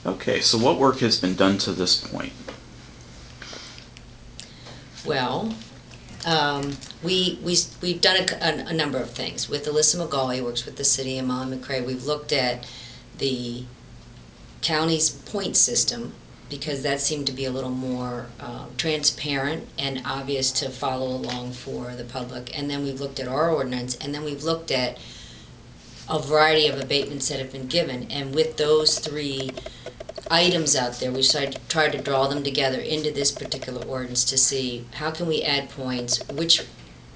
Okay, so what work has been done to this point? Well, we've done a number of things. With Alyssa McGauley, who works with the city, and Molly McCrae, we've looked at the county's point system, because that seemed to be a little more transparent and obvious to follow along for the public. And then we've looked at our ordinance, and then we've looked at a variety of abatements that have been given. And with those three items out there, we tried to draw them together into this particular ordinance to see how can we add points, which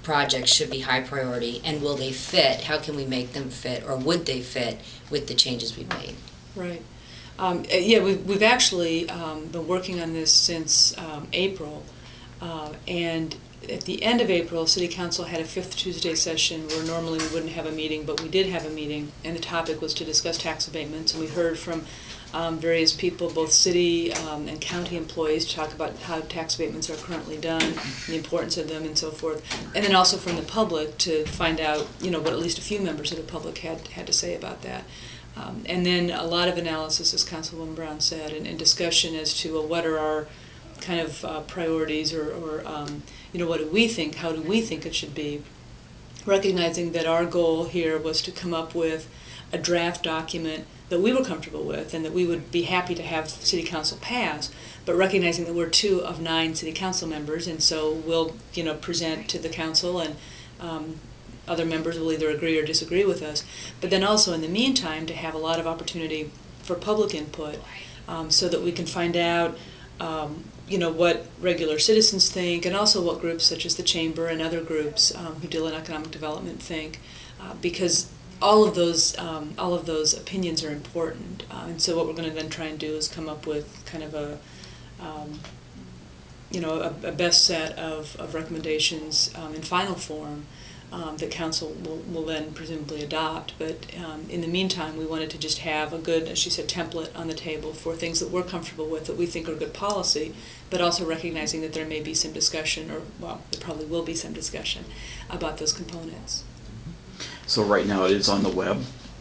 projects should be high priority, and will they fit, how can we make them fit, or would they fit with the changes we've made. Right. Yeah, we've actually been working on this since April, and at the end of April, City Council had a fifth Tuesday session where normally we wouldn't have a meeting, but we did have a meeting, and the topic was to discuss tax abatements, and we heard from various people, both city and county employees, to talk about how tax abatements are currently done, the importance of them, and so forth, and then also from the public to find out, what at least a few members of the public had to say about that. And then a lot of analysis, as Councilwoman Brown said, and discussion as to what are our kind of priorities, or what do we think, how do we think it should be, recognizing that our goal here was to come up with a draft document that we were comfortable with and that we would be happy to have City Council pass, but recognizing that we're 2 of 9 City Council members, and so we'll present to the Council, and other members will either agree or disagree with us, but then also in the meantime to have a lot of opportunity for public input, so that we can find out what regular citizens think, and also what groups such as the Chamber and other groups who deal in economic development think, because all of those opinions are important. And so what we're going to then try and do is come up with kind of a best set of recommendations in final form that Council will then presumably adopt. But in the meantime, we wanted to just have a good, as she said, template on the table for things that we're comfortable with, that we think are good policy, but also recognizing that there may be some discussion, or, well, there probably will be some discussion about those components. So right now it is on the web,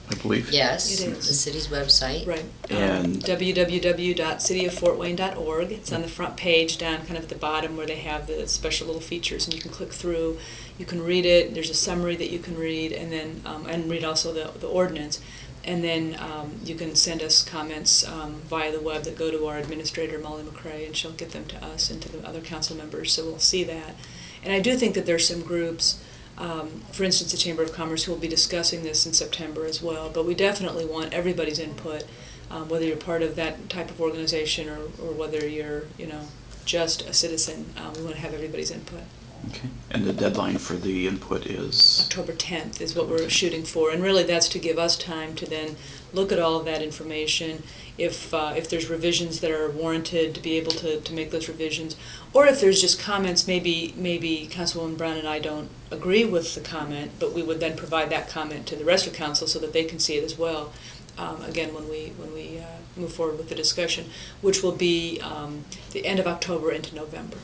I believe? Yes, it is. the city's website. Right. And www.cityoffortwayne.org. It's on the front page down kind of at the bottom where they have the special little features, and you can click through, you can read it, there's a summary that you can read, and then and read also the ordinance, and then you can send us comments via the web that go to our administrator, Molly McCrae, and she'll get them to us and to the other council members, so we'll see that. And I do think that there's some groups, for instance, the Chamber of Commerce, who will be discussing this in September as well. But we definitely want everybody's input, whether you're part of that type of organization or whether you're, just a citizen. We want to have everybody's input. Okay. And the deadline for the input is? October 10th is what we're shooting for. And really that's to give us time to then look at all of that information. If there's revisions that are warranted, to be able to make those revisions. Or if there's just comments, maybe Councilwoman Brown and I don't agree with the comment, but we would then provide that comment to the rest of Council so that they can see it as well. Again, when we move forward with the discussion, which will be the end of October into November.